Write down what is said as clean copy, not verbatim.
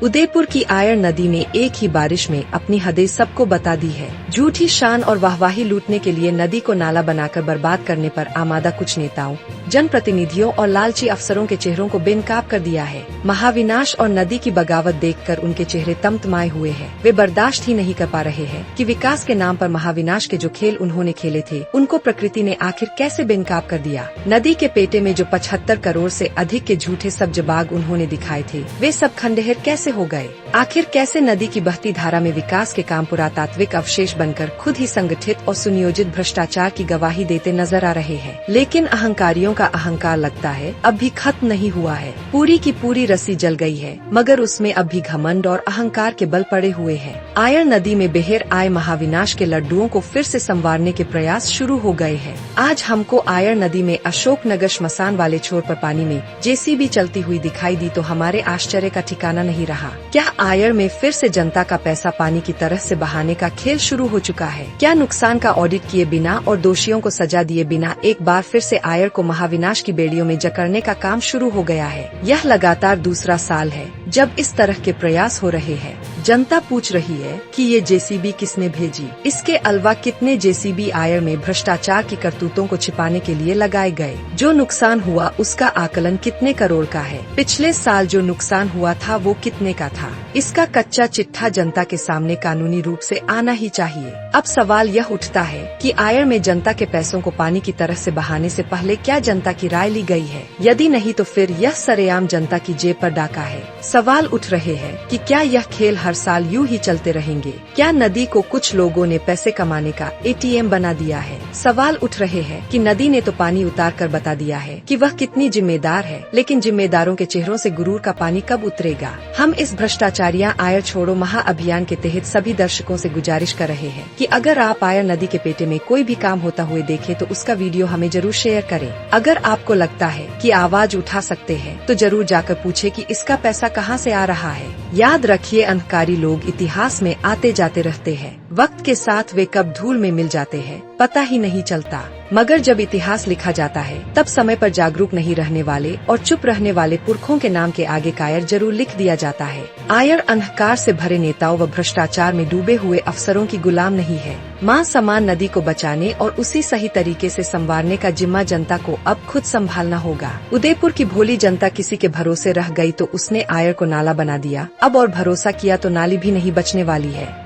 उदयपुर की आयर नदी ने एक ही बारिश में अपनी हदें सबको बता दी है। झूठी शान और वाहवाही लूटने के लिए नदी को नाला बनाकर बर्बाद करने पर आमादा कुछ नेताओं, जनप्रतिनिधियों और लालची अफसरों के चेहरों को बेनकाब कर दिया है। महाविनाश और नदी की बगावत देखकर उनके चेहरे तमतमाए हुए हैं। वे बर्दाश्त ही नहीं कर पा रहे हैं कि विकास के नाम पर महाविनाश के जो खेल उन्होंने खेले थे उनको प्रकृति ने आखिर कैसे बेनकाब कर दिया। नदी के पेटे में जो 75 करोड़ से अधिक के झूठे सब्ज बाग उन्होंने दिखाए थे, वे सब खंडहर कैसे हो गए। आखिर कैसे नदी की बहती धारा में विकास के काम पुरातात्विक अवशेष बनकर खुद ही संगठित और सुनियोजित भ्रष्टाचार की गवाही देते नजर आ रहे हैं। लेकिन अहंकारियों का अहंकार लगता है अब भी खत्म नहीं हुआ है। पूरी की पूरी रस्सी जल गई है, मगर उसमें अब भी घमंड और अहंकार के बल पड़े हुए हैं। आयर नदी में बहेर आए महाविनाश के लड्डुओं को फिर से संवारने के प्रयास शुरू हो गए हैं। आज हमको आयर नदी में अशोकनगर श्मशान वाले छोर पर पानी में जेसीबी चलती हुई दिखाई दी तो हमारे आश्चर्य का ठिकाना नहीं रहा। क्या आयर में फिर से जनता का पैसा पानी की तरह से बहाने का खेल शुरू हो चुका है? क्या नुकसान का ऑडिट किए बिना और दोषियों को सजा दिए बिना एक बार फिर से आयर को महाविनाश की बेड़ियों में जकड़ने का काम शुरू हो गया है? यह लगातार दूसरा साल है जब इस तरह के प्रयास हो रहे हैं। जनता पूछ रही है कि ये जेसीबी किसने भेजी। इसके अलावा कितने जेसीबी आयर में भ्रष्टाचार की करतूतों को छिपाने के लिए लगाए गए। जो नुकसान हुआ उसका आकलन कितने करोड़ का है? पिछले साल जो नुकसान हुआ था वो कितने का था? इसका कच्चा चिट्ठा जनता के सामने कानूनी रूप से आना ही चाहिए। अब सवाल यह उठता है कि आयर में जनता के पैसों को पानी की तरह से बहाने से पहले क्या जनता की राय ली गई है? यदि नहीं तो फिर यह सरेआम जनता की जेब पर डाका है। सवाल उठ रहे हैं कि क्या यह खेल हर साल यूं ही चलते रहेंगे? क्या नदी को कुछ लोगों ने पैसे कमाने का एटीएम बना दिया है? सवाल उठ रहे हैं कि नदी ने तो पानी उतार कर बता दिया है कि वह कितनी जिम्मेदार है, लेकिन जिम्मेदारों के चेहरों से गुरूर का पानी कब उतरेगा? हम इस भ्रष्टाचारियां आयर छोड़ो महाअभियान के तहत सभी दर्शकों से गुजारिश कर रहे हैं कि अगर आप आयर नदी के पेटे में कोई भी काम होता हुए देखें तो उसका वीडियो हमें जरूर शेयर करें। अगर आपको लगता है कि आवाज उठा सकते हैं तो जरूर जाकर पूछे कि इसका पैसा कहां से आ रहा है। याद रखिए, अहंकारी लोग इतिहास में आते जाते रहते हैं। वक्त के साथ वे कब धूल में मिल जाते हैं पता ही नहीं चलता। मगर जब इतिहास लिखा जाता है तब समय पर जागरूक नहीं रहने वाले और चुप रहने वाले पुरखों के नाम के आगे कायर जरूर लिख दिया जाता है। आयर अहंकार से भरे नेताओं व भ्रष्टाचार में डूबे हुए अफसरों की गुलाम नहीं है। मां समान नदी को बचाने और उसी सही तरीके से संवारने का जिम्मा जनता को अब खुद संभालना होगा। उदयपुर की भोली जनता किसी के भरोसे रह गई तो उसने आयर को नाला बना दिया। अब और भरोसा किया तो नाली भी नहीं बचने वाली है।